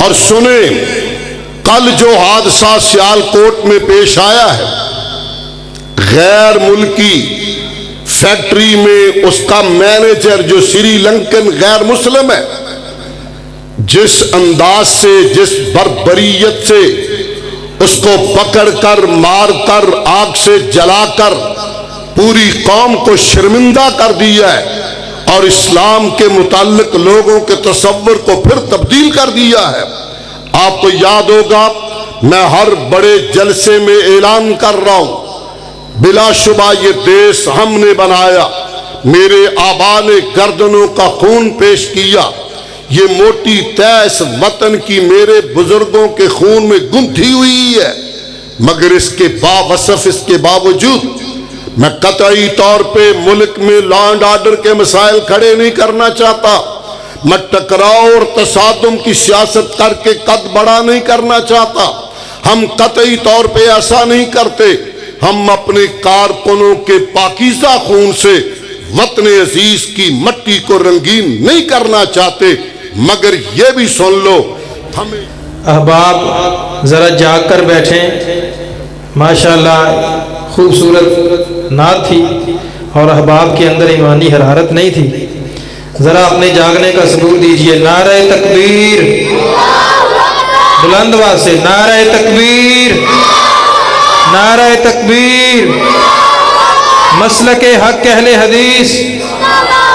اور سنیں کل جو حادثہ سیالکوٹ میں پیش آیا ہے، غیر ملکی فیکٹری میں اس کا مینیجر جو سری لنکن غیر مسلم ہے، جس انداز سے، جس بربریت سے اس کو پکڑ کر، مار کر، آگ سے جلا کر پوری قوم کو شرمندہ کر دیا ہے اور اسلام کے متعلق لوگوں کے تصور کو پھر تبدیل کر دیا ہے۔ آپ کو یاد ہوگا، میں ہر بڑے جلسے میں اعلان کر رہا ہوں، بلا شبہ یہ دیش ہم نے بنایا، میرے آبا نے گردنوں کا خون پیش کیا، یہ موٹی طے اس وطن کی میرے بزرگوں کے خون میں گنتھی ہوئی ہے، مگر اس کے باوصف، اس کے باوجود میں قطعی طور پہ ملک میں لا اینڈ آرڈر کے مسائل کھڑے نہیں کرنا چاہتا، میں ٹکراؤ اور تصادم کی سیاست کر کے قد بڑا نہیں کرنا چاہتا۔ ہم قطعی طور پہ ایسا نہیں کرتے، ہم اپنے کارکنوں کے پاکیزہ خون سے وطن عزیز کی مٹی کو رنگین نہیں کرنا چاہتے، مگر یہ بھی سن لو ہمیں احباب ذرا جاگ کر بیٹھیں۔ ماشاءاللہ خوبصورت نعت تھی اور احباب کے اندر ایمانی حرارت نہیں تھی، ذرا اپنے جاگنے کا ثبوت دیجئے۔ نعرہ تکبیر، بلند آواز سے نعرہ تکبیر، نعرہ تکبیر۔ مسلک حق اہل حدیث،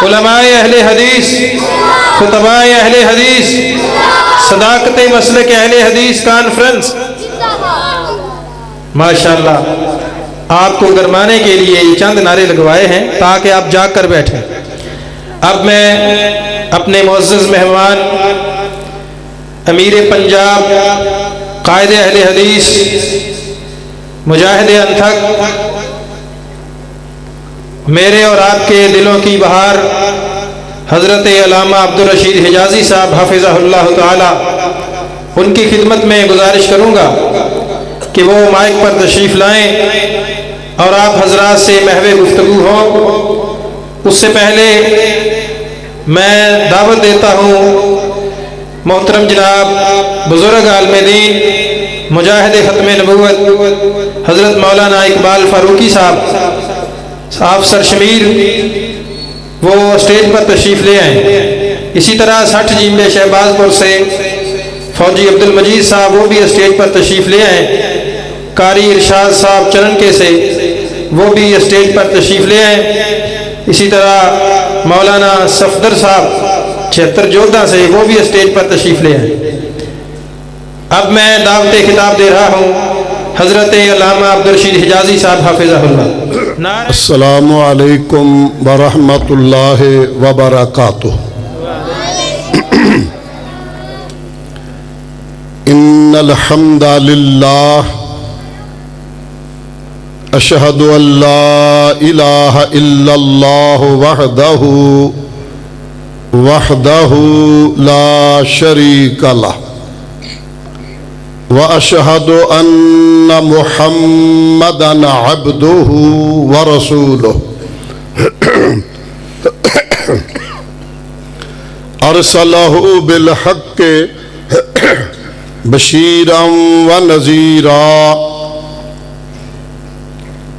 علماء اہل حدیث، خطباء اہل حدیث، صداقت مسلک اہل حدیث کانفرنس، ماشاءاللہ آپ کو گرمانے کے لیے یہ چند نعرے لگوائے ہیں تاکہ آپ جاگ کر بیٹھیں۔ اب میں اپنے معزز مہمان امیر پنجاب، قائد اہل حدیث، مجاہد انتھک، میرے اور آپ کے دلوں کی بہار حضرت علامہ عبدالرشید حجازی صاحب حافظہ اللہ تعالی، ان کی خدمت میں گزارش کروں گا کہ وہ مائک پر تشریف لائیں اور آپ حضرات سے محو گفتگو ہوں۔ اس سے پہلے میں دعوت دیتا ہوں محترم جناب بزرگ عالم دین، مجاہد ختم نبوت حضرت مولانا اقبال فاروقی صاحب، آپ سرشمیر وہ اسٹیج پر تشریف لے آئیں۔ اسی طرح 60 جیمبے شہباز پور سے فوجی عبد المجید صاحب وہ بھی اسٹیج پر تشریف لے آئیں۔ قاری ارشاد صاحب چرنکے سے وہ بھی اسٹیج پر تشریف لے آئیں۔ اسی طرح مولانا صفدر صاحب 76 جودھا سے وہ بھی اسٹیج پر تشریف لے آئیں۔ اب میں دعوت خطاب دے رہا ہوں حضرت علامہ عبدالرشید حجازی صاحب حافظہ اللہ۔ السلام علیکم ورحمۃ اللہ وبرکاتہ۔ ان الحمد للہ اشہد ان لا الہ الا اللہ وحدہ لا شریک لہ واشہد ان محمدا عبدہ ورسولہ ارسلہ بالحق بشیرا ونذیرا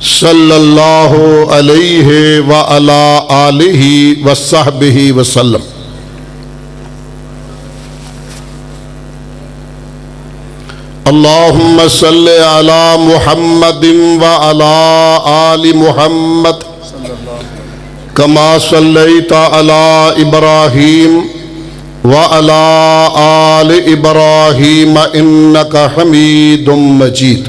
صلی اللہ علیہ وعلی آلہ وصحبہ وسلم۔ اللہم صلی علی محمد وعلی آل محمد کما صلیت علی ابراہیم وعلی آل ابراہیم انکا حمید مجید۔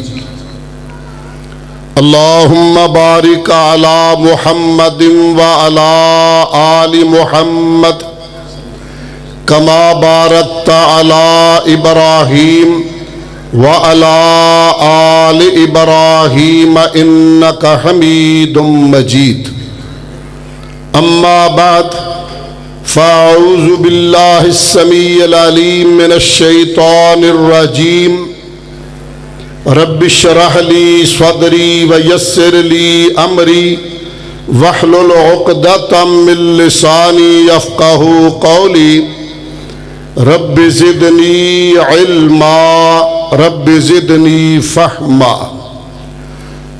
اللہم بارک علی محمد وعلی آل محمد کما بارکت علی ابراہیم وعلی آل ابراہیم انکا حمید مجید۔ اما بعد فاعوذ باللہ السمیع العلیم من الشیطان الرجیم۔ رب اشرح لی صدری ویسر لی امری واحلل عقدۃ من لسانی یفقہوا قولی۔ رب زدنی علما رب زدنی فہما۔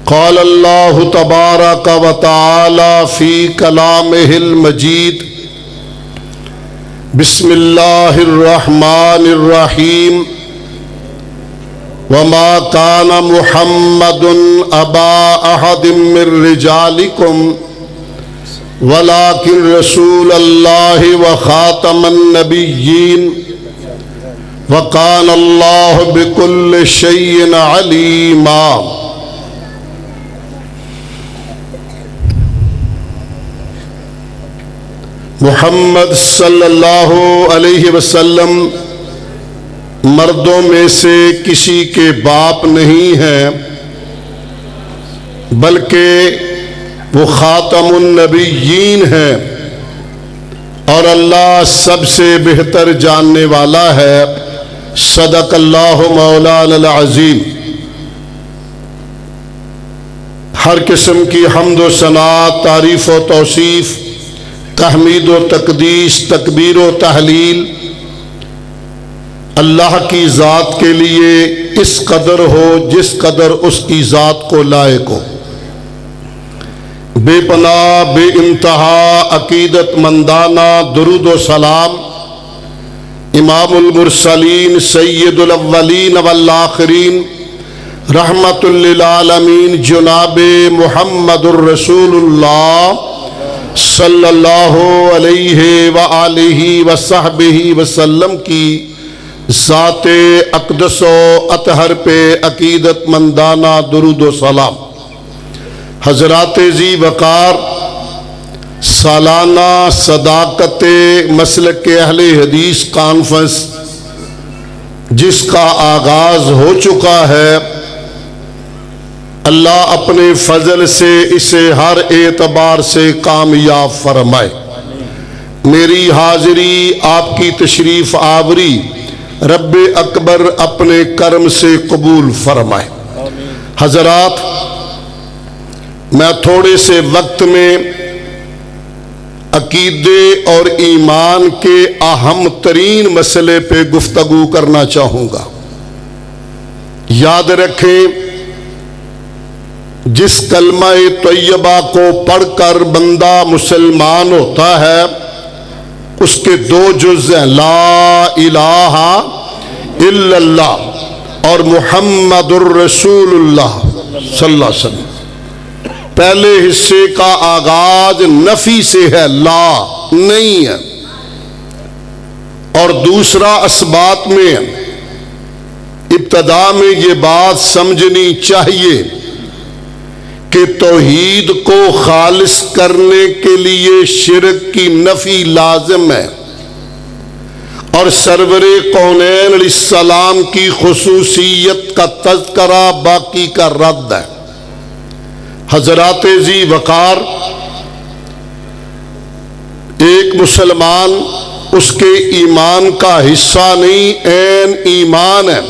قال اللہ تبارک و تعالی فی کلامہ المجید بسم اللہ الرحمن الرحیم وما كان محمد أبا أحد من رجالكم ولكن رسول الله وخاتم النبيين وكان الله بكل شيء عليما۔ محمد صلی اللہ علیہ وسلم مردوں میں سے کسی کے باپ نہیں ہیں، بلکہ وہ خاتم النبیین ہیں اور اللہ سب سے بہتر جاننے والا ہے۔ صدق اللہ مولانا العظیم۔ ہر قسم کی حمد و ثنا، تعریف و توصیف، تحمید و تقدیس، تکبیر و تحلیل اللہ کی ذات کے لیے اس قدر ہو جس قدر اس کی ذات کو لائق ہو۔ بے پناہ بے انتہا عقیدت مندانہ درود و سلام امام المرسلین سید الاولین والآخرین رحمت للعالمین جناب محمد الرسول اللہ صلی اللہ علیہ وآلہ وصحبہ وسلم کی ذات اقدس و اطہر پہ عقیدت مندانہ درود و سلام۔ حضرات ذی وقار سالانہ صداقت مسلک اہل حدیث کانفرنس جس کا آغاز ہو چکا ہے، اللہ اپنے فضل سے اسے ہر اعتبار سے کامیاب فرمائے۔ میری حاضری، آپ کی تشریف آوری رب اکبر اپنے کرم سے قبول فرمائے۔ حضرات، میں تھوڑے سے وقت میں عقیدے اور ایمان کے اہم ترین مسئلے پہ گفتگو کرنا چاہوں گا۔ یاد رکھیں، جس کلمہ طیبہ کو پڑھ کر بندہ مسلمان ہوتا ہے اس کے دو جز ہیں، لا الہ الا اللہ اور محمد الرسول اللہ صلی اللہ علیہ وسلم۔ پہلے حصے کا آغاز نفی سے ہے، لا نہیں ہے، اور دوسرا اسبات میں ابتدا میں یہ بات سمجھنی چاہیے کہ توحید کو خالص کرنے کے لیے شرک کی نفی لازم ہے اور سرور کونین علیہ السلام کی خصوصیت کا تذکرہ باقی کا رد ہے۔ حضرات ذی وقار، ایک مسلمان اس کے ایمان کا حصہ نہیں، عین ایمان ہے۔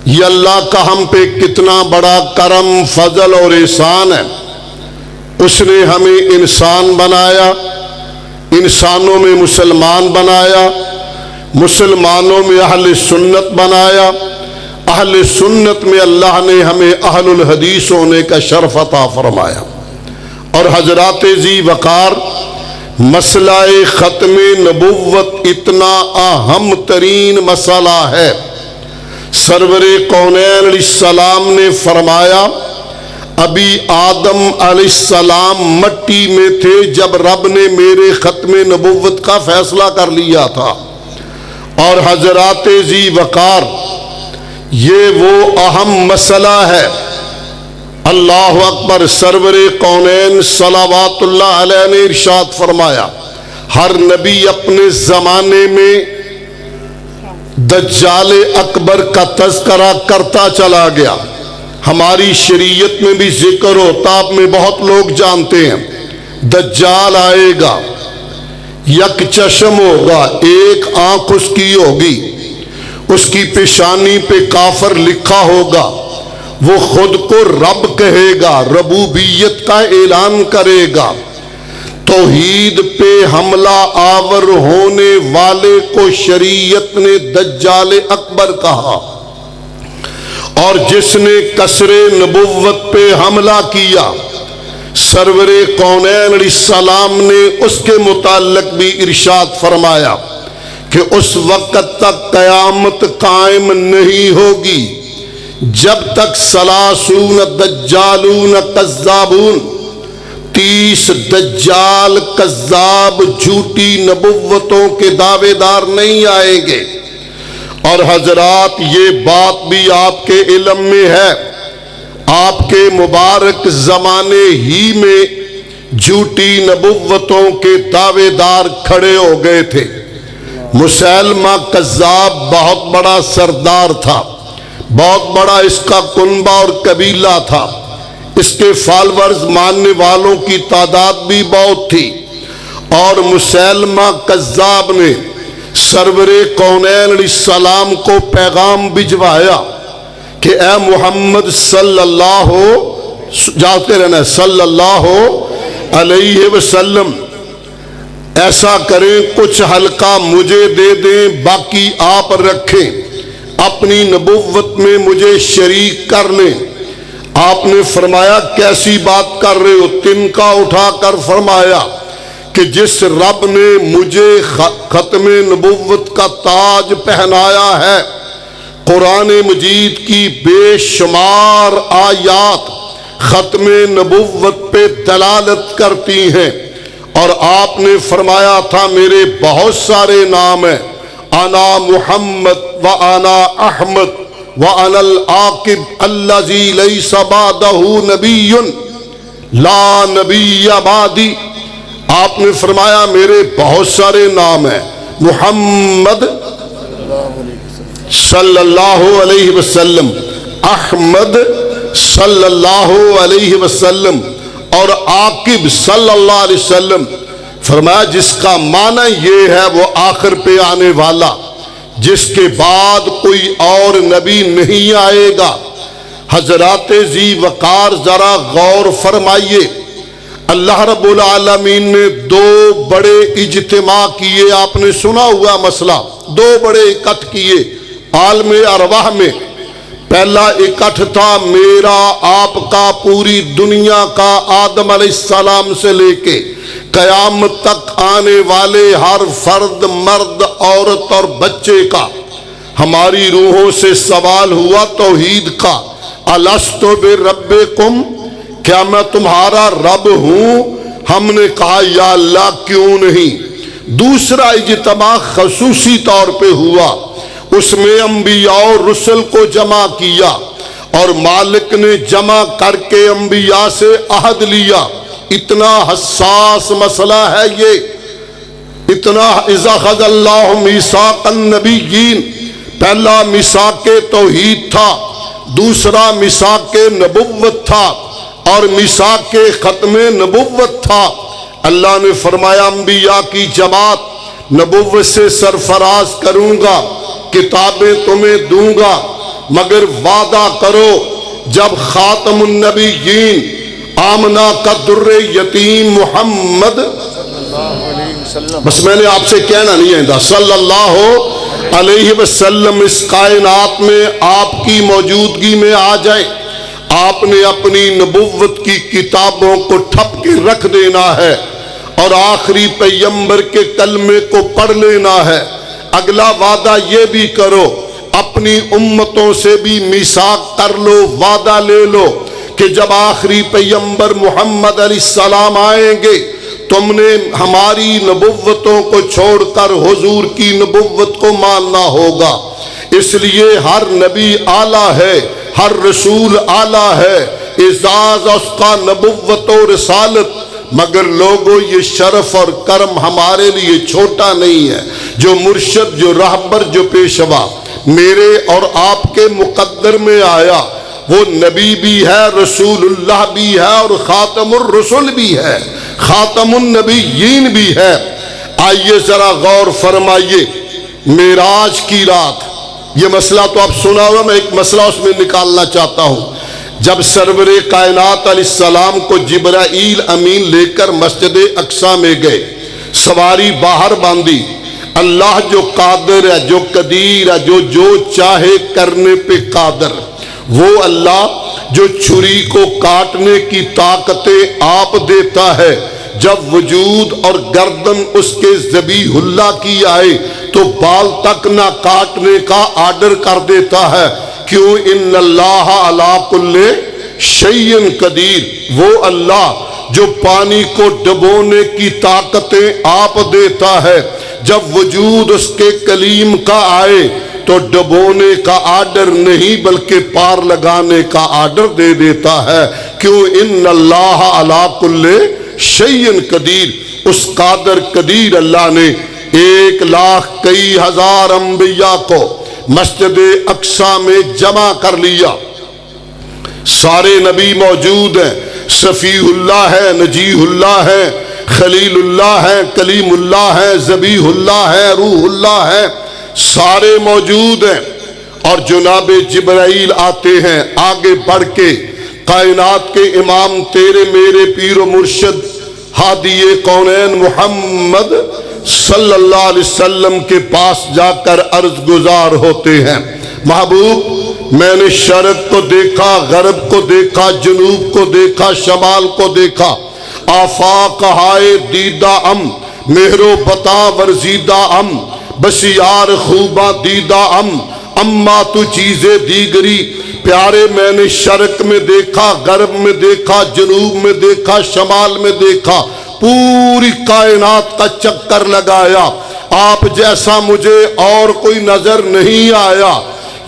یہ اللہ کا ہم پہ کتنا بڑا کرم، فضل اور احسان ہے۔ اس نے ہمیں انسان بنایا، انسانوں میں مسلمان بنایا، مسلمانوں میں اہل سنت بنایا، اہل سنت میں اللہ نے ہمیں اہل الحدیث ہونے کا شرف عطا فرمایا۔ اور حضرات ذی وقار، مسئلہ ختم نبوت اتنا اہم ترین مسئلہ ہے۔ سرور کونین علیہ السلام نے فرمایا، ابھی آدم علیہ السلام مٹی میں تھے جب رب نے میرے ختم نبوت کا فیصلہ کر لیا تھا۔ اور حضرات ذی وقار، یہ وہ اہم مسئلہ ہے۔ اللہ اکبر، سرور کونین صلوات اللہ علیہ نے ارشاد فرمایا، ہر نبی اپنے زمانے میں دجال اکبر کا تذکرہ کرتا چلا گیا۔ ہماری شریعت میں بھی ذکر ہوتا، آپ میں بہت لوگ جانتے ہیں۔ دجال آئے گا، یک چشم ہوگا، ایک آنکھ اس کی ہوگی، اس کی پیشانی پہ کافر لکھا ہوگا، وہ خود کو رب کہے گا، ربوبیت کا اعلان کرے گا۔ توحید پہ حملہ آور ہونے والے کو شریعت نے دجال اکبر کہا، اور جس نے کسر نبوت پہ حملہ کیا سرور کونین علیہ السلام نے اس کے متعلق بھی ارشاد فرمایا کہ اس وقت تک قیامت قائم نہیں ہوگی جب تک 30 دجالون کذابون 30 دجال کذاب جھوٹی نبوتوں کے دعوے دار نہیں آئیں گے۔ اور حضرات یہ بات بھی آپ کے علم میں ہے، آپ کے مبارک زمانے ہی میں جھوٹی نبوتوں کے دعوے دار کھڑے ہو گئے تھے۔ مسیلمہ کذاب بہت بڑا سردار تھا، بہت بڑا اس کا کنبہ اور قبیلہ تھا، اس کے فالورز ماننے والوں کی تعداد بھی بہت تھی، اور مسیلمہ کذاب نے سرور کونین علیہ السلام کو پیغام بھجوایا کہ اے محمد صلی اللہ جاتے رہنا صلی اللہ علیہ وسلم، ایسا کریں کچھ حلقہ مجھے دے دیں، باقی آپ رکھیں، اپنی نبوت میں مجھے شریک کر لیں۔ آپ نے فرمایا کیسی بات کر رہے ہو؟ تنکا اٹھا کر فرمایا کہ جس رب نے مجھے ختم نبوت کا تاج پہنایا ہے، قرآن مجید کی بے شمار آیات ختم نبوت پہ دلالت کرتی ہیں، اور آپ نے فرمایا تھا میرے بہت سارے نام ہیں، انا محمد وانا احمد وانا العاقب الذی لیس بعدہ نبی لا نبی بعدی۔ آپ نے فرمایا میرے بہت سارے نام ہیں، محمد صلی اللہ علیہ وسلم، احمد صلی اللہ علیہ وسلم، اور عاقب صلی اللہ علیہ وسلم۔ فرمایا جس کا معنی یہ ہے وہ آخر پہ آنے والا، جس کے بعد کوئی اور نبی نہیں آئے گا۔ حضرات ذی وقار ذرا غور فرمائیے، اللہ رب العالمین نے دو بڑے اجتماع کیے، آپ نے سنا ہوا مسئلہ، دو بڑے اکٹھ کیے عالم ارواح میں۔ پہلا اکٹھ تھا میرا آپ کا پوری دنیا کا، آدم علیہ السلام سے لے کے قیامت تک آنے والے ہر فرد، مرد، عورت اور بچے کا۔ ہماری روحوں سے سوال ہوا توحید کا، الست بربکم، کیا میں تمہارا رب ہوں؟ ہم نے کہا یا اللہ کیوں نہیں۔ دوسرا اجتماع خصوصی طور پہ ہوا، اس میں انبیاء اور رسل کو جمع کیا، اور مالک نے جمع کر کے انبیاء سے عہد لیا۔ اتنا حساس مسئلہ ہے یہ، اتنا اذا اخذ اللہ میثاق النبیین، پہلا میثاق توحید تھا، دوسرا میثاق نبوت تھا، اور میثاق ختم نبوت تھا۔ اللہ نے فرمایا انبیاء کی جماعت نبوت سے سرفراز کروں گا، کتابیں تمہیں دوں گا، مگر وعدہ کرو جب خاتم النبیین آمنہ کا در یتیم محمد، بس میں نے آپ سے کہنا نہیں ہے صلی اللہ علیہ وسلم اس کائنات میں آپ کی موجودگی میں آ جائے، آپ نے اپنی نبوت کی کتابوں کو ٹھپ کے رکھ دینا ہے، اور آخری پیغمبر کے کلمے کو پڑھ لینا ہے۔ اگلا وعدہ یہ بھی کرو، اپنی امتوں سے بھی میثاق کر لو، وعدہ لے لو کہ جب آخری پیغمبر محمد علیہ السلام آئیں گے تم نے ہماری نبوتوں کو چھوڑ کر حضور کی نبوت کو ماننا ہوگا۔ اس لیے ہر نبی اعلیٰ ہے، ہر رسول اعلیٰ ہے، اعزاز اس کا نبوت و رسالت، مگر لوگوں یہ شرف اور کرم ہمارے لیے چھوٹا نہیں ہے۔ جو مرشد، جو رہبر، جو پیشوا میرے اور آپ کے مقدر میں آیا وہ نبی بھی ہے، رسول اللہ بھی ہے، اور خاتم الرسل بھی ہے، خاتم النبیین بھی ہے۔ آئیے ذرا غور فرمائیے، معراج کی رات، یہ مسئلہ تو اب سنا ہوا، میں ایک مسئلہ اس میں نکالنا چاہتا ہوں۔ جب سرور کائنات علیہ السلام کو جبرائیل امین لے کر مسجد اقصی میں گئے، سواری باہر باندھی، اللہ جو قادر ہے، جو قدیر ہے، جو چاہے کرنے پہ قادر، وہ اللہ جو چھری کو کاٹنے کی طاقتیں آپ دیتا ہے، جب وجود اور گردن اس کے ذبیح اللہ کی آئے تو بال تک نہ کاٹنے کا آرڈر کر دیتا ہے، کیوں؟ ان اللہ علی کل شیء قدیر، وہ اللہ جو پانی کو ڈبونے کی طاقتیں آپ دیتا ہے، جب وجود اس کے کلیم کا آئے تو ڈبونے کا آرڈر نہیں بلکہ پار لگانے کا آرڈر دے دیتا ہے، کیوں؟ ان اللہ علی کل شیء قدیر، اس قادر قدیر اللہ نے 1,01,000 انبیاء کو مسجد اقصی میں جمع کر لیا۔ سارے نبی موجود ہیں، صفی اللہ ہے، نجیح اللہ ہے، خلیل اللہ ہے، کلیم اللہ ہے، ذبیح اللہ ہے، روح اللہ ہے، سارے موجود ہیں۔ اور جناب جبرائیل آتے ہیں آگے بڑھ کے، کائنات کے امام تیرے میرے پیر و مرشد ہادی کونین محمد صلی اللہ علیہ وسلم کے پاس جا کر عرض گزار ہوتے ہیں، محبوب میں نے شرق کو دیکھا، غرب کو دیکھا، جنوب کو دیکھا، شمال کو دیکھا، آفاق ہائے دیدہ ام، مہر و بتا ورزیدہ ام، بسیار خوباں دیدہ ام، اما تو چیزیں دیگری، پیارے میں نے شرق میں دیکھا، غرب میں دیکھا، جنوب میں دیکھا، شمال میں دیکھا، پوری کائنات کا چکر لگایا، آپ جیسا مجھے اور کوئی نظر نہیں آیا۔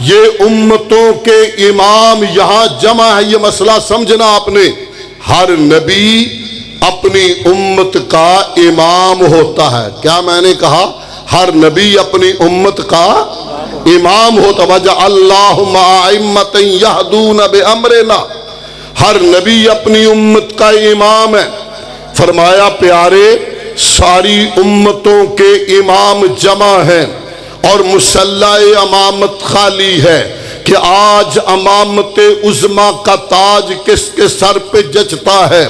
یہ امتوں کے امام یہاں جمع ہے، یہ مسئلہ سمجھنا آپ نے، ہر نبی اپنی امت کا امام ہوتا ہے۔ کیا میں نے کہا؟ ہر نبی اپنی امت کا امام ہوتا۔ وَجَعَلْنَاهُمْ أَئِمَّةً يَهْدُونَ بِأَمْرِنَا، ہر نبی اپنی امت کا امام ہے۔ فرمایا پیارے ساری امتوں کے امام جمع ہیں اور مصلی امامت خالی ہے کہ آج امامت عظمیٰ کا تاج کس کے سر پہ جچتا ہے،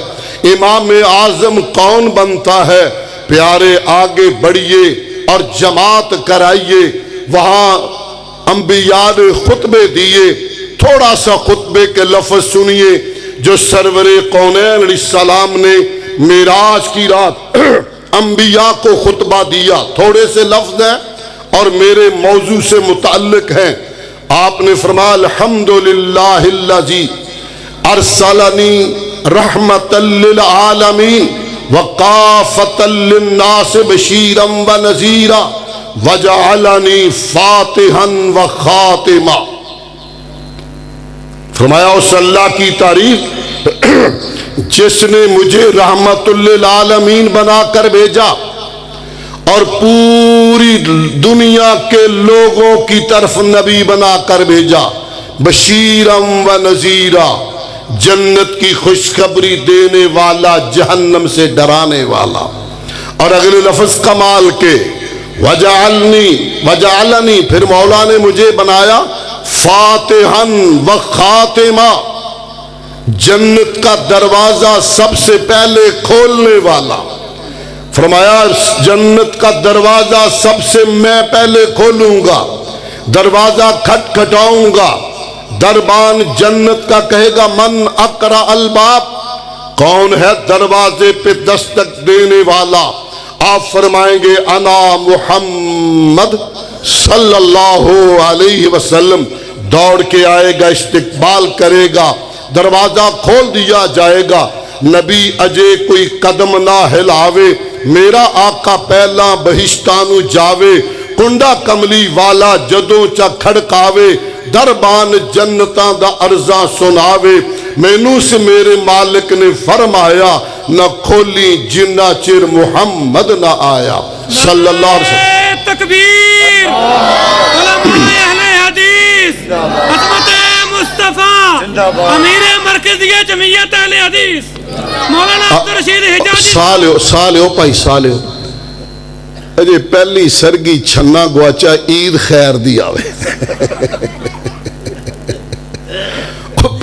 امام اعظم کون بنتا ہے؟ پیارے آگے بڑھیے اور جماعت کرائیے، وہاں انبیاء نے خطبے دیے، تھوڑا سا خطبے کے لفظ سنیے جو سرور کونین علیہ السلام نے معراج کی رات انبیاء کو خطبہ دیا، تھوڑے سے لفظ ہیں اور میرے موضوع سے متعلق ہیں۔ آپ نے فرمایا الحمدللہ الذی ارسلنی رحمتا للعالمین وقافتا للناس بشیرا ونذیرا وجعلنی فاتحا وخاتما۔ فرمایا اس اللہ کی تعریف جس نے مجھے رحمت للعالمین بنا کر بھیجا اور پوری دنیا کے لوگوں کی طرف نبی بنا کر بھیجا، بشیرم و نذیرا، جنت کی خوشخبری دینے والا، جہنم سے ڈرانے والا۔ اور اگلے لفظ کمال کے وجعلنی، پھر مولا نے مجھے بنایا فاتحا و خاتمہ، جنت کا دروازہ سب سے پہلے کھولنے والا۔ فرمایا جنت کا دروازہ سب سے میں پہلے کھولوں گا، دروازہ کھٹکھٹاؤں گا، دربان جنت کا کہے گا من اقرأ الباب، کون ہے دروازے پہ دستک دینے والا؟ آپ فرمائیں گے انا محمد صلی اللہ علیہ وسلم، دوڑ کے آئے گا، استقبال کرے گا، دروازہ کھول دیا جائے گا۔ نبی اجے کوئی قدم نہ ہلاوے، میرا آقا پہلا بہشتانو جاوے، کنڈا کملی والا جدوں چا کھڑکاوے، دربان جنتاں دا عرضاں سناوے، مینوں سے میرے مالک نے فرمایا نہ کھولی جنہ چر محمد نہ آیا صلی اللہ علیہ وسلم۔ تکبیر، علماء اہل حدیث، عظمت مصطفیٰ، امیر مرکزیہ جمعیت اہل حدیث مولانا عبدالرشید حجازی۔ سالیو پائی سالیو اجے پہلی سرگی چھنا گواچا عید خیر دی آوے،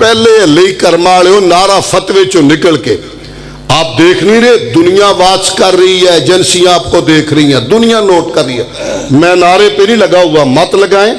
پہلے لئی کرمالے ہو نعرہ فتوے چو نکل کے آپ دیکھ نہیں رہے, دنیا واچ کر رہی ہے, ایجنسیاں آپ کو دیکھ رہی ہیں, دنیا نوٹ کر رہی ہے. میں نعرے پہ نہیں لگا ہوا, مت لگائیں.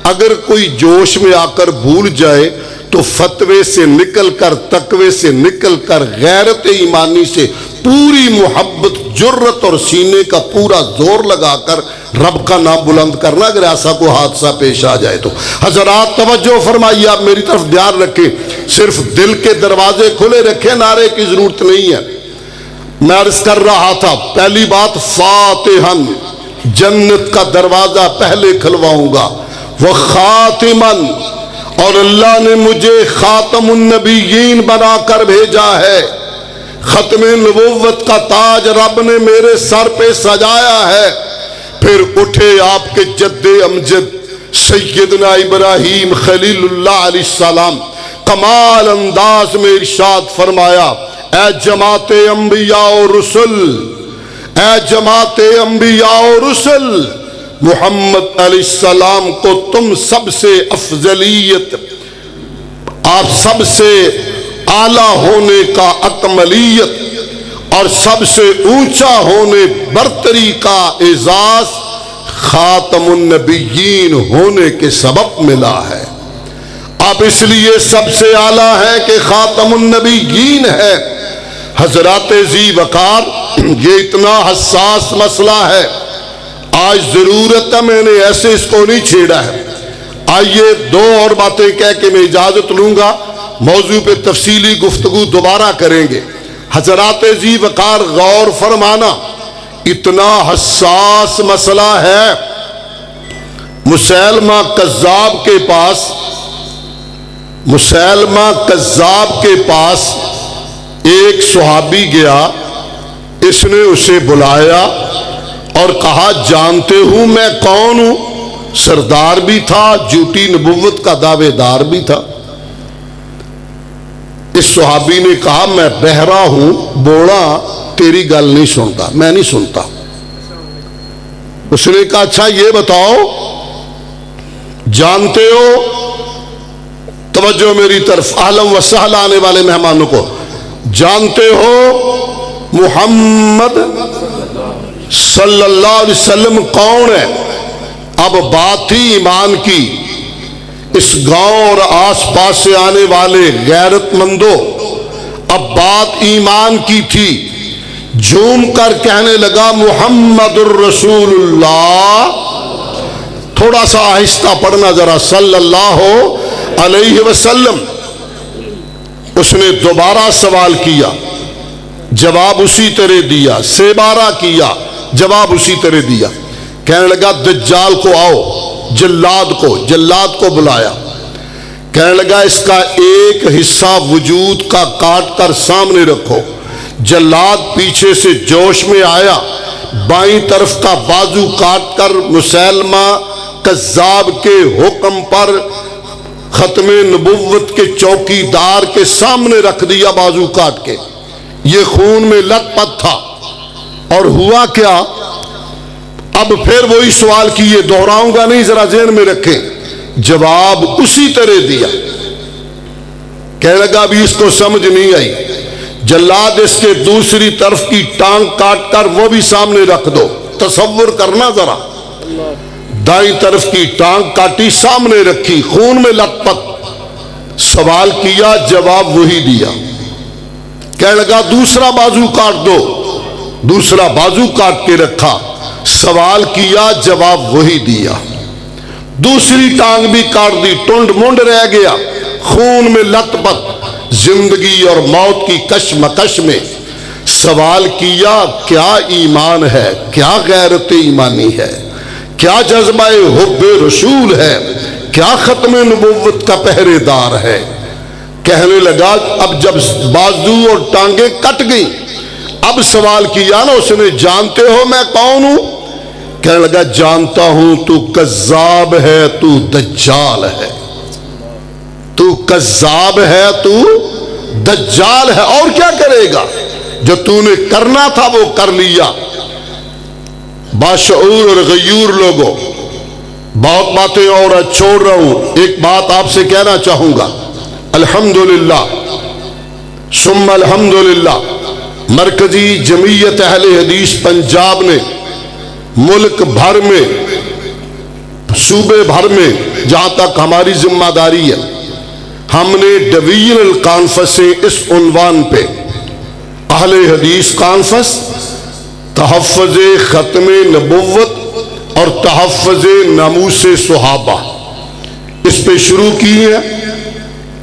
اگر کوئی جوش میں آ کر بھول جائے تو فتوے سے نکل کر, تقوی سے نکل کر, غیرت ایمانی سے پوری محبت, جرت اور سینے کا پورا زور لگا کر رب کا نام بلند کرنا, اگر ایسا کوئی حادثہ پیش آ جائے تو. حضرات توجہ فرمائیے, آپ میری طرف دھیان رکھیں, صرف دل کے دروازے کھلے رکھیں, نعرے کی ضرورت نہیں ہے. میں عرض کر رہا تھا, پہلی بات فاتحن, جنت کا دروازہ پہلے کھلواؤں گا, وہ خاتمن, اور اللہ نے مجھے خاتم النبیین بنا کر بھیجا ہے, ختم نبوت کا تاج رب نے میرے سر پہ سجایا ہے. پھر اٹھے آپ کے جد امجد سیدنا ابراہیم خلیل اللہ علیہ السلام, کمال انداز میں ارشاد فرمایا, اے جماعت انبیاء و رسل, اے جماعت انبیاء و رسل, محمد علیہ السلام کو تم سب سے افضلیت, آپ سب سے اعلیٰ ہونے کا اکملیت اور سب سے اونچا ہونے برتری کا اعزاز خاتم النبیین ہونے کے سبب ملا ہے. آپ اس لیے سب سے اعلیٰ ہیں کہ خاتم النبیین ہے. حضرات ذی وقار, یہ اتنا حساس مسئلہ ہے, آج ضرورت ہے, میں نے ایسے اس کو نہیں چھیڑا ہے. آئیے دو اور باتیں کہہ کے میں اجازت لوں گا, موضوع پہ تفصیلی گفتگو دوبارہ کریں گے. حضرات ذی وقار غور فرمانا, اتنا حساس مسئلہ ہے. مسیلمہ کذاب کے پاس ایک صحابی گیا, اس نے اسے بلایا اور کہا جانتے ہوں میں کون ہوں؟ سردار بھی تھا, جھوٹی نبوت کا دعوے دار بھی تھا. اس صحابی نے کہا میں بہرا ہوں, بوڑا, تیری گل نہیں سنتا, میں نہیں سنتا. اس نے کہا اچھا یہ بتاؤ جانتے ہو, توجہ میری طرف, اہلا و سہلا آنے والے مہمانوں کو, جانتے ہو محمد صلی اللہ علیہ وسلم کون ہے؟ اب بات تھی ایمان کی. اس گاؤں اور آس پاس سے آنے والے غیرت مندوں, اب بات ایمان کی تھی. جھوم کر کہنے لگا محمد الرسول اللہ. تھوڑا سا آہستہ پڑھنا ذرا, صلی اللہ علیہ وسلم. اس نے دوبارہ سوال کیا, جواب اسی طرح دیا, سے بارہ کیا, جواب اسی طرح دیا. کہنے لگا دجال کو آؤ, جلاد کو بلایا. کہنے لگا اس کا ایک حصہ وجود کا کاٹ کر سامنے رکھو. جلاد پیچھے سے جوش میں آیا, بائیں طرف کا بازو کاٹ کر مسیلمہ کذاب کے حکم پر ختم نبوت کے چوکی دار کے سامنے رکھ دیا, بازو کاٹ کے. یہ خون میں لت پت تھا. اور ہوا کیا؟ اب پھر وہی سوال کیے, دہراؤں گا نہیں, ذرا ذہن میں رکھیں. جواب اسی طرح دیا. کہنے لگا ابھی اس کو سمجھ نہیں آئی. جلاد اس کے دوسری طرف کی ٹانگ کاٹ کر وہ بھی سامنے رکھ دو. تصور کرنا ذرا, دائیں طرف کی ٹانگ کاٹی, سامنے رکھی, خون میں لت پت. سوال کیا, جواب وہی دیا. کہنے لگا دوسرا بازو کاٹ دو. دوسرا بازو کاٹ کے رکھا, سوال کیا, جواب وہی دیا. دوسری ٹانگ بھی کاٹ دی, ٹنڈ منڈ رہ گیا, خون میں لت پت, زندگی اور موت کی کشمکش میں. سوال کیا, کیا ایمان ہے, کیا غیرت ایمانی ہے, کیا جذبہ حب رسول ہے, کیا ختم نبوت کا پہرے دار ہے. کہنے لگا اب جب بازو اور ٹانگیں کٹ گئیں, اب سوال کیا نا اس نے, جانتے ہو میں کون ہوں؟ کہنے لگا جانتا ہوں, تو کذاب ہے, تو دجال ہے. تو کذاب ہے, تو دجال ہے. اور کیا کرے گا؟ جو تو نے کرنا تھا وہ کر لیا. باشعور اور غیور لوگوں, بہت باتیں اور چھوڑ رہا ہوں, ایک بات آپ سے کہنا چاہوں گا. الحمدللہ ثم الحمدللہ مرکزی جمعیت اہل حدیث پنجاب نے ملک بھر میں صوبے بھر میں جہاں تک ہماری ذمہ داری ہے ہم نے ڈویژنل کانفرنسیں اس عنوان پہ اہل حدیث کانفرنس تحفظ ختم نبوت اور تحفظ ناموس صحابہ اس پہ شروع کی ہے.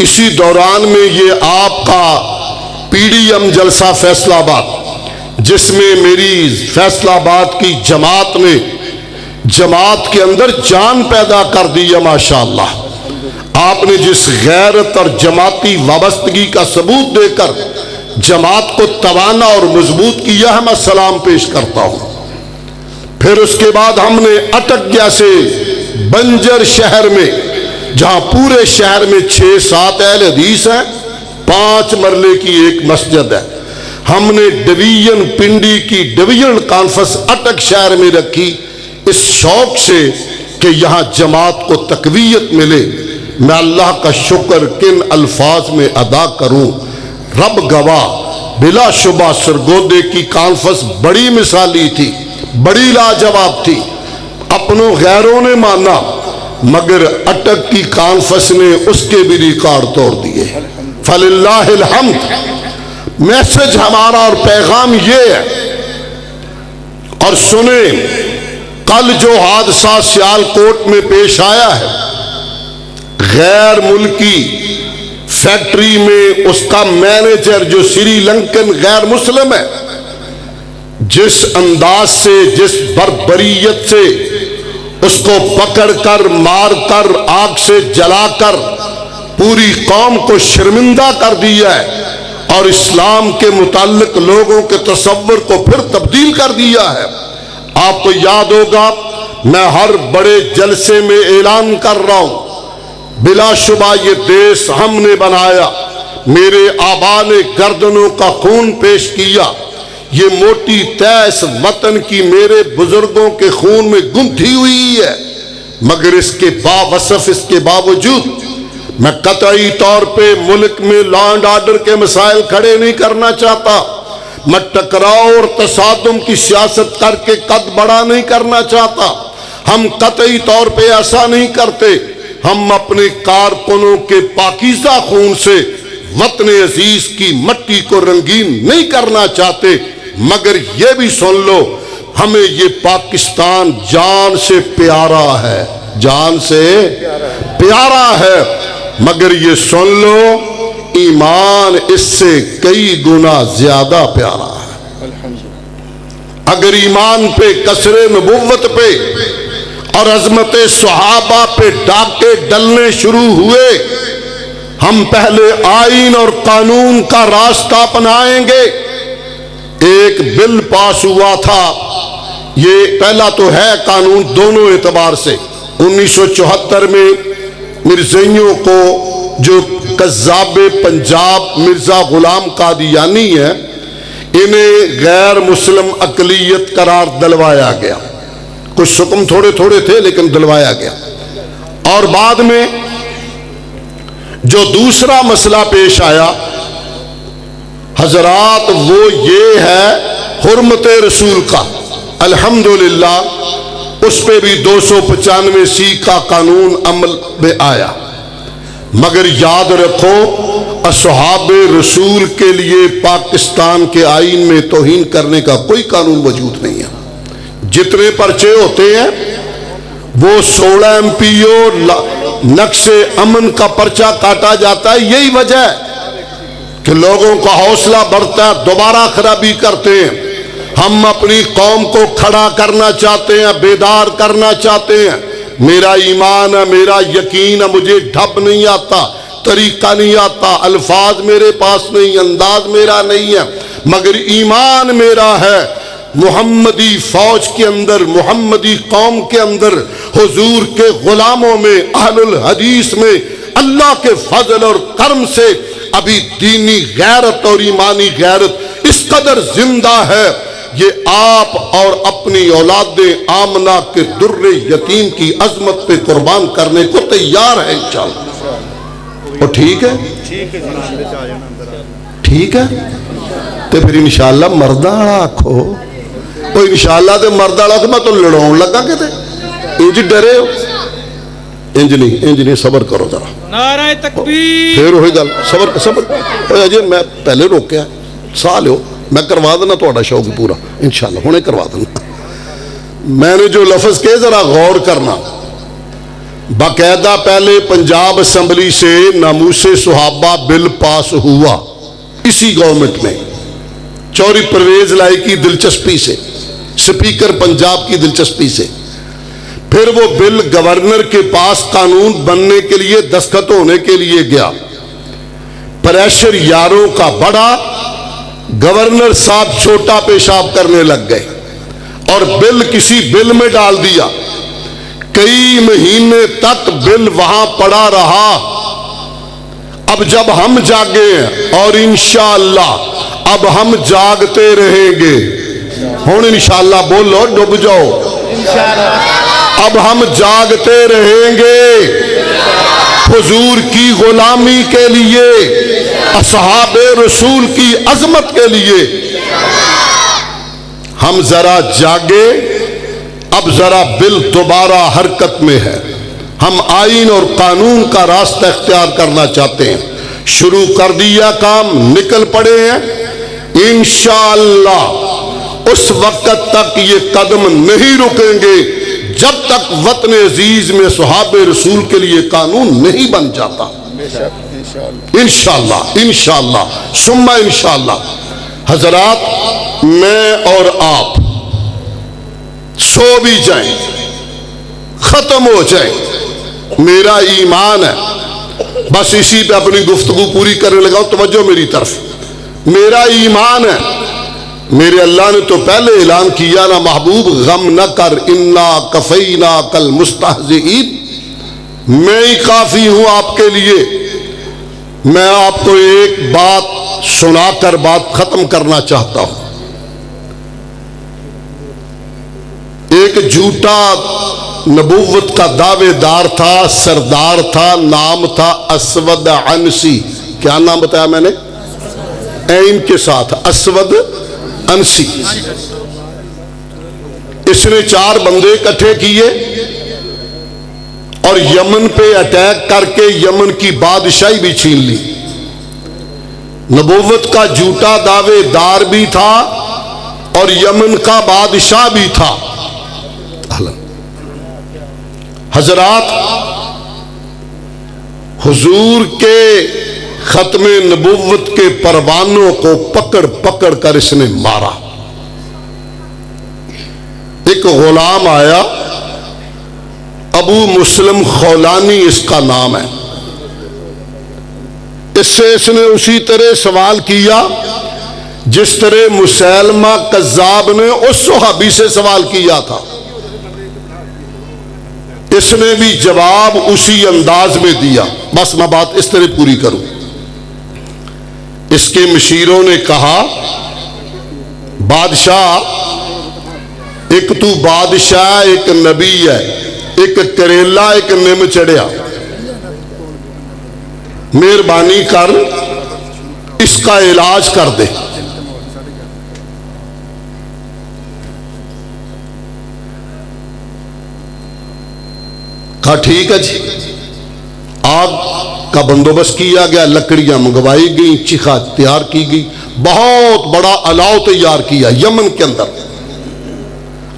اسی دوران میں یہ آپ کا پی ڈی ایم جلسہ فیصل آباد جس میں میری فیصل آباد کی جماعت نے جماعت کے اندر جان پیدا کر دی ہے ماشاءاللہ. آپ نے جس غیرت اور جماعتی وابستگی کا ثبوت دے کر جماعت کو توانا اور مضبوط کیا ہے میں سلام پیش کرتا ہوں. پھر اس کے بعد ہم نے اٹک جیسے بنجر شہر میں جہاں پورے شہر میں 6-7 اہل حدیث ہیں 5 مرلے کی ایک مسجد ہے ہم نے ڈویژن پنڈی کی ڈویژن کانفرنس اٹک شہر میں رکھی اس شوق سے کہ یہاں جماعت کو تقویت ملے. میں اللہ کا شکر کن الفاظ میں ادا کروں رب گواہ بلا شبہ سرگودے کی کانفرنس بڑی مثالی تھی بڑی لاجواب تھی اپنوں غیروں نے مانا مگر اٹک کی کانفرنس نے اس کے بھی ریکارڈ توڑ دیے. فللہ الحمد. میسج ہمارا اور پیغام یہ ہے اور سنیں کل جو حادثہ سیالکوٹ میں پیش آیا ہے غیر ملکی فیکٹری میں اس کا مینیجر جو سری لنکن غیر مسلم ہے جس انداز سے جس بربریت سے اس کو پکڑ کر مار کر آگ سے جلا کر پوری قوم کو شرمندہ کر دیا ہے اور اسلام کے متعلق لوگوں کے تصور کو پھر تبدیل کر دیا ہے. آپ کو یاد ہوگا میں ہر بڑے جلسے میں اعلان کر رہا ہوں بلا شبہ یہ دیش ہم نے بنایا میرے آبا نے گردنوں کا خون پیش کیا یہ موٹی طے اس وطن کی میرے بزرگوں کے خون میں گنتھی ہوئی ہے مگر اس کے باوصف اس کے باوجود میں قطعی طور پہ ملک میں لا اینڈ آرڈر کے مسائل کھڑے نہیں کرنا چاہتا. میں ٹکراؤ اور تصادم کی سیاست کر کے قد بڑا نہیں کرنا چاہتا. ہم قطعی طور پہ ایسا نہیں کرتے. ہم اپنے کارکنوں کے پاکیزہ خون سے وطن عزیز کی مٹی کو رنگین نہیں کرنا چاہتے مگر یہ بھی سن لو ہمیں یہ پاکستان جان سے پیارا ہے جان سے پیارا ہے مگر یہ سن لو ایمان اس سے کئی گنا زیادہ پیارا ہے. اگر ایمان پہ کسر نبوت پہ اور عظمت صحابہ پہ ڈاکے ڈلنے شروع ہوئے ہم پہلے آئین اور قانون کا راستہ اپنائیں گے. ایک بل پاس ہوا تھا یہ پہلا تو ہے قانون دونوں اعتبار سے 1974 میں مرزائیوں کو جو قذاب پنجاب مرزا غلام قادیانی ہے انہیں غیر مسلم اقلیت قرار دلوایا گیا. کچھ حکم تھوڑے تھوڑے تھے لیکن دلوایا گیا. اور بعد میں جو دوسرا مسئلہ پیش آیا حضرات وہ یہ ہے حرمت رسول کا. الحمدللہ اس پہ بھی 295C کا قانون عمل میں آیا مگر یاد رکھو اصحاب رسول کے لیے پاکستان کے آئین میں توہین کرنے کا کوئی قانون موجود نہیں ہے. جتنے پرچے ہوتے ہیں وہ 16 MPO نقش امن کا پرچہ کاٹا جاتا ہے. یہی وجہ ہے کہ لوگوں کا حوصلہ بڑھتا ہے دوبارہ خرابی کرتے ہیں. ہم اپنی قوم کو کھڑا کرنا چاہتے ہیں بیدار کرنا چاہتے ہیں. میرا ایمان ہے میرا یقین ہے مجھے ڈھب نہیں آتا طریقہ نہیں آتا الفاظ میرے پاس نہیں انداز میرا نہیں ہے مگر ایمان میرا ہے. محمدی فوج کے اندر محمدی قوم کے اندر حضور کے غلاموں میں اہل الحدیث میں اللہ کے فضل اور کرم سے ابھی دینی غیرت اور ایمانی غیرت اس قدر زندہ ہے یہ آپ اور اپنی اولاد آمنہ کے در یتیم کی عظمت پہ قربان کرنے کو تیار ہے انشاءاللہ. اور ٹھیک ہے ٹھیک ہے تو پھر انشاءاللہ مردہ آکھو کوئی انشاءاللہ تے مردہ آکھو میں تو لڑاؤں لگا کہ تے انج ڈرے ہو انج نہیں صبر کرو ذرا نعرہ تکبیر پھر وہی گل صبر اجے میں پہلے روکیا سا لو میں کروا دینا تہاڈا شوق پورا انشاءاللہ ہنے کروا دینا میں نے جو لفظ کہے ذرا غور کرنا باقاعدہ پہلے پنجاب اسمبلی سے ناموس صحابہ بل پاس ہوا اسی گورنمنٹ میں چوری پرویز لائی کی دلچسپی سے سپیکر پنجاب کی دلچسپی سے پھر وہ بل گورنر کے پاس قانون بننے کے لیے دستخط ہونے کے لیے گیا پریشر یاروں کا بڑا گورنر صاحب چھوٹا پیشاب کرنے لگ گئے اور بل کسی بل میں ڈال دیا کئی مہینے تک بل وہاں پڑا رہا اب جب ہم جاگے ہیں اور انشاءاللہ اب ہم جاگتے رہیں گے ہون انشاءاللہ بولو ڈوب جاؤ اب ہم جاگتے رہیں گے حضور کی غلامی کے لیے اصحاب رسول کی عظمت کے لیے ہم ذرا جاگے اب ذرا بل دوبارہ حرکت میں ہے ہم آئین اور قانون کا راستہ اختیار کرنا چاہتے ہیں شروع کر دیا کام نکل پڑے ہیں انشاءاللہ اس وقت تک یہ قدم نہیں رکیں گے جب تک وطن عزیز میں صحابہ رسول کے لیے قانون نہیں بن جاتا انشاءاللہ انشاءاللہ ثم انشاءاللہ حضرات میں اور آپ سو بھی جائیں ختم ہو جائیں میرا ایمان ہے بس اسی پہ اپنی گفتگو پوری کرنے لگا توجہ میری طرف میرا ایمان ہے میرے اللہ نے تو پہلے اعلان کیا نا محبوب غم نہ کر انا کفینا کل مستہزئین میں ہی کافی ہوں آپ کے لیے میں آپ کو ایک بات سنا کر بات ختم کرنا چاہتا ہوں ایک جھوٹا نبوت کا دعوے دار تھا سردار تھا نام تھا اسود عنسی کیا نام بتایا میں نے عین کے ساتھ اسود عنسی اس نے 4 بندے اکٹھے کیے اور یمن پہ اٹیک کر کے یمن کی بادشاہی بھی چھین لی نبوت کا جھوٹا دعوے دار بھی تھا اور یمن کا بادشاہ بھی تھا حضرات حضور کے ختم نبوت کے پروانوں کو پکڑ پکڑ کر اس نے مارا ایک غلام آیا ابو مسلم خولانی اس کا نام ہے اس سے اس نے اسی طرح سوال کیا جس طرح مسیلمہ کذاب نے اس صحابی سے سوال کیا تھا اس نے بھی جواب اسی انداز میں دیا بس میں بات اس طرح پوری کروں اس کے مشیروں نے کہا بادشاہ ایک تو بادشاہ ایک نبی ہے ایک کریلا ایک نم چڑھیا مہربانی کر اس کا علاج کر دے کہا ٹھیک ہے جی آگ کا بندوبست کیا گیا لکڑیاں منگوائی گئی چیخا تیار کی گئی بہت بڑا الاؤ تیار کیا یمن کے اندر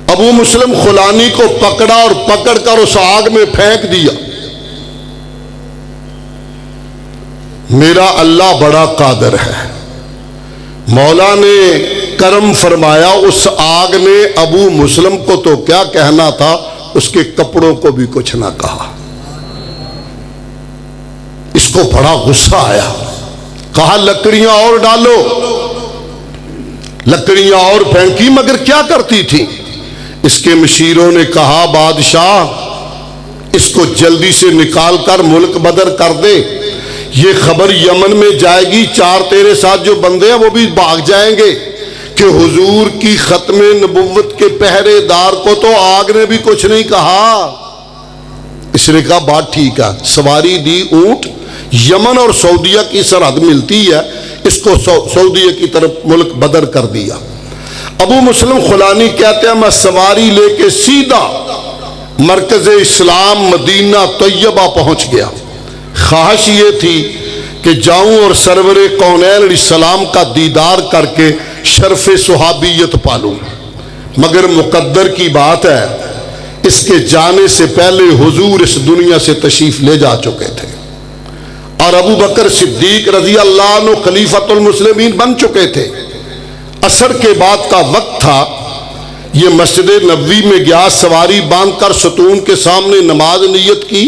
ابو مسلم خولانی کو پکڑا اور پکڑ کر اس آگ میں پھینک دیا میرا اللہ بڑا قادر ہے مولا نے کرم فرمایا اس آگ نے ابو مسلم کو تو کیا کہنا تھا اس کے کپڑوں کو بھی کچھ نہ کہا اس کو بڑا غصہ آیا کہا لکڑیاں اور ڈالو لکڑیاں اور پھینکی مگر کیا کرتی تھی اس کے مشیروں نے کہا بادشاہ اس کو جلدی سے نکال کر ملک بدر کر دے یہ خبر یمن میں جائے گی 4 تیرے ساتھ جو بندے ہیں وہ بھی بھاگ جائیں گے کہ حضور کی ختم نبوت کے پہرے دار کو تو آگ نے بھی کچھ نہیں کہا اس نے کہا بات ٹھیک ہے سواری دی اونٹ یمن اور سعودیہ کی سرحد ملتی ہے، اس کو سعودیہ کی طرف ملک بدر کر دیا۔ ابو مسلم خولانی کہتے ہیں میں سواری لے کے سیدھا مرکز اسلام مدینہ طیبہ پہنچ گیا۔ خواہش یہ تھی کہ جاؤں اور سرور کونین علیہ السلام کا دیدار کر کے شرف صحابیت پالوں، مگر مقدر کی بات ہے اس کے جانے سے پہلے حضور اس دنیا سے تشریف لے جا چکے تھے، اور ابو بکر صدیق رضی اللہ عنہ خلیفۃ المسلمین بن چکے تھے۔ عصر کے بعد کا وقت تھا، یہ مسجد نبوی میں گیا، سواری باندھ کر ستون کے سامنے نماز نیت کی۔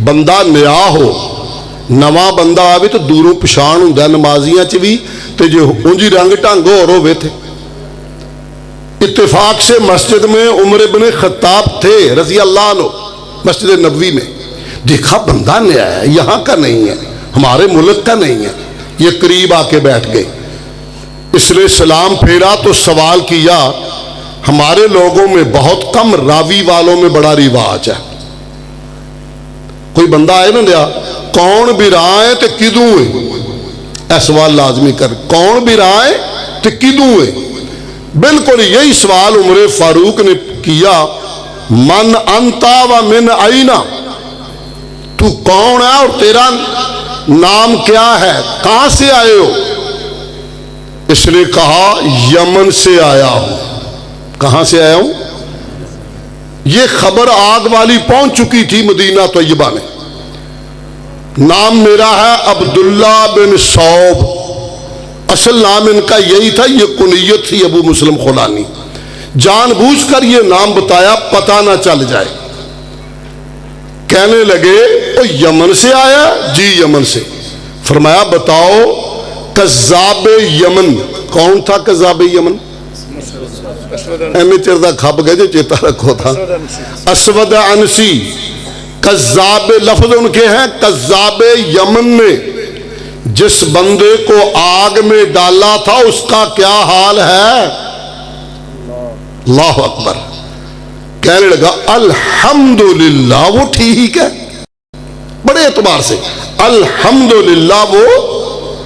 بندہ نیا ہو، نواں بندہ آوے تو دوروں پچھان ہوندا نمازیاں چ بھی تے جو اونجی رنگ ٹنگ ہور ہوے تھے۔ اتفاق سے مسجد میں عمر بن خطاب تھے رضی اللہ عنہ، مسجد نبوی میں دیکھا بندہ نیا ہے، یہاں کا نہیں ہے، ہمارے ملک کا نہیں ہے۔ یہ قریب آ کے بیٹھ گئے، اس نے سلام پھیرا تو سوال کیا، ہمارے لوگوں میں بہت کم راوی والوں میں بڑا رواج ہے، کوئی بندہ آئے نا دیا کون بھی رہا ہے تے کدوں ہے، اے سوال لازمی کر، کون بھی رہا ہے تے کدوں ہے۔ بالکل یہی سوال عمر فاروق نے کیا، من انتا و من اینا، تو کون ہے اور تیرا نام کیا ہے، کہاں سے آئے ہو؟ اس نے کہا یمن سے آیا ہوں۔ کہاں سے آیا ہوں؟ یہ خبر آگ والی پہنچ چکی تھی مدینہ طیبہ میں۔ نام میرا ہے عبداللہ بن صوب، اصل نام ان کا یہی تھا، یہ کنیت تھی ابو مسلم خولانی، جان بوجھ کر یہ نام بتایا پتہ نہ چل جائے۔ کہنے لگے او یمن سے آیا؟ جی یمن سے۔ فرمایا بتاؤ کذاب یمن کون تھا؟ کذاب یمن ایمی چردہ کھپ گئے جو چیتا رکھو تھا، اسود عنسی۔ کذاب لفظ ان کے ہیں، کذاب یمن نے جس بندے کو آگ میں ڈالا تھا اس کا کیا حال ہے؟ اللہ اکبر۔ کہنے لگا الحمدللہ وہ ٹھیک ہے، بڑے اعتبار سے الحمدللہ وہ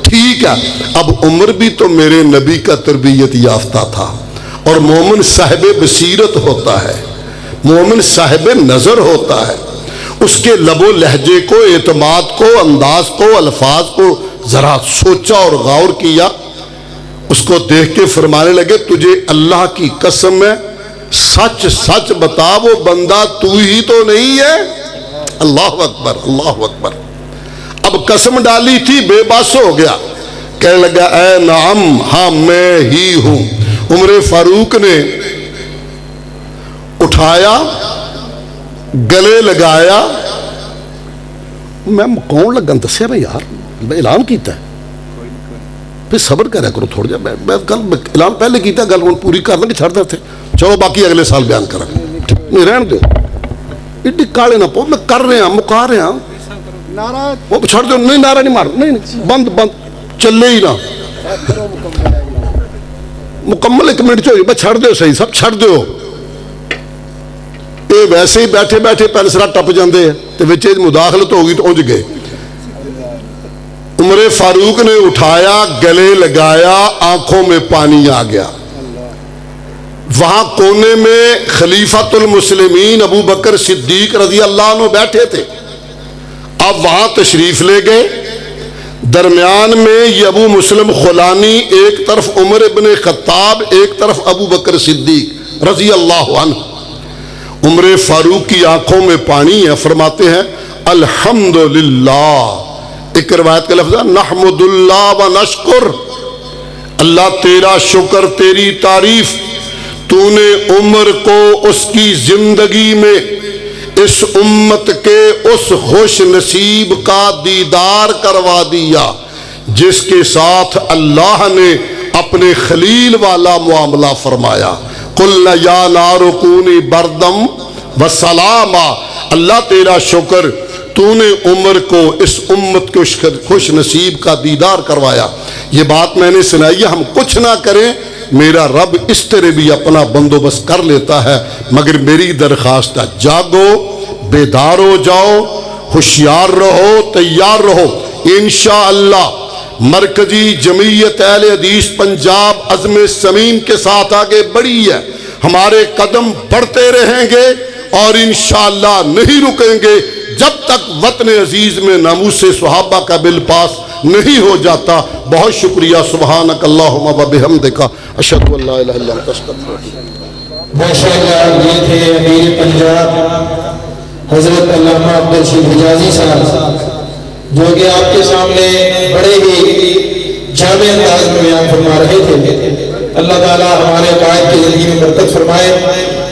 ٹھیک ہے۔ اب عمر بھی تو میرے نبی کا تربیت یافتہ تھا، اور مومن صاحب بصیرت ہوتا ہے، مومن صاحب نظر ہوتا ہے، اس کے لب و لہجے کو، اعتماد کو، انداز کو، الفاظ کو ذرا سوچا اور غور کیا۔ اس کو دیکھ کے فرمانے لگے تجھے اللہ کی قسم ہے سچ سچ بتا وہ بندہ تو ہی تو نہیں ہے؟ اللہ اکبر اللہ اکبر۔ اب قسم ڈالی تھی، بے بس ہو گیا، کہنے لگا اے نعم ہاں میں ہی ہوں۔ عمر فاروق نے اٹھایا، گلے لگایا، میں کون لگن دسیا میں یار میں اعلان کیتا ہے، پھر صبر کریا کرو تھوڑا جا، میں گل اعلان پہلے کیتا، گل ہوں پوری کر دیں گے، چھڑ دیتے چلو باقی اگلے سال بیان کریں گے، نہیں رہن دو ایڈی کالے نہ پو، میں کر رہا مکا رہا، وہ چھڑ دو، نہیں نعرہ نہیں مار، نہیں بند بند چلے ہی نہ مکمل 1 منٹ چوئی بس چھڑ دیو، صحیح سب چھڑ دیو۔ اے ویسے ہی بیٹھے بیٹھے پینسرا ٹپ جاندے ہیں تو وچے مداخلت ہوگی تو اونج گئے۔ عمر فاروق نے اٹھایا، گلے لگایا، آنکھوں میں پانی آ گیا۔ وہاں کونے میں خلیفۃ المسلمین ابو بکر صدیق رضی اللہ عنہ بیٹھے تھے، اب وہاں تشریف لے گئے۔ درمیان میں یہ ابو مسلم خولانی، ایک طرف عمر بن خطاب، ایک طرف ابو بکر صدیق رضی اللہ عنہ۔ عمر فاروق کی آنکھوں میں پانی ہے، فرماتے ہیں الحمدللہ، ایک روایت کا لفظ ہے نحمد اللہ و نشکر، اللہ تیرا شکر تیری تعریف، تو نے عمر کو اس کی زندگی میں اس امت کے اس خوش نصیب کا دیدار کروا دیا جس کے ساتھ اللہ نے اپنے خلیل والا معاملہ فرمایا۔ قلنا یا نار کونی بردم وسلاما، اللہ تیرا شکر تو نے عمر کو اس امت کو خوش نصیب کا دیدار کروایا۔ یہ بات میں نے سنائی ہے، ہم کچھ نہ کریں میرا رب اس طرح بھی اپنا بندوبست کر لیتا ہے، مگر میری درخواست ہے جاگو، بیدار ہو جاؤ، ہوشیار رہو، تیار رہو۔ انشاءاللہ مرکزی جمعیت اہل حدیث پنجاب عزم سمیم کے ساتھ آگے بڑھی ہے، ہمارے قدم بڑھتے رہیں گے اور انشاءاللہ نہیں رکیں گے جب تک وطن عزیز میں ناموس صحابہ کا بل پاس نہیں ہو جاتا۔ بہت شکریہ۔ سبحانک اللہم و بحمدک، اشہد ان لا الہ الا انت استغفرک۔ ماشاءاللہ یہ تھے امیر پنجاب حضرت علامہ عبدالرشید حجازی صاحب، جو کہ آپ کے سامنے بڑے ہی جامع انداز میں بیان فرما رہے تھے۔ اللہ تعالی ہمارے قائد کی زندگی میں برکت فرمائے۔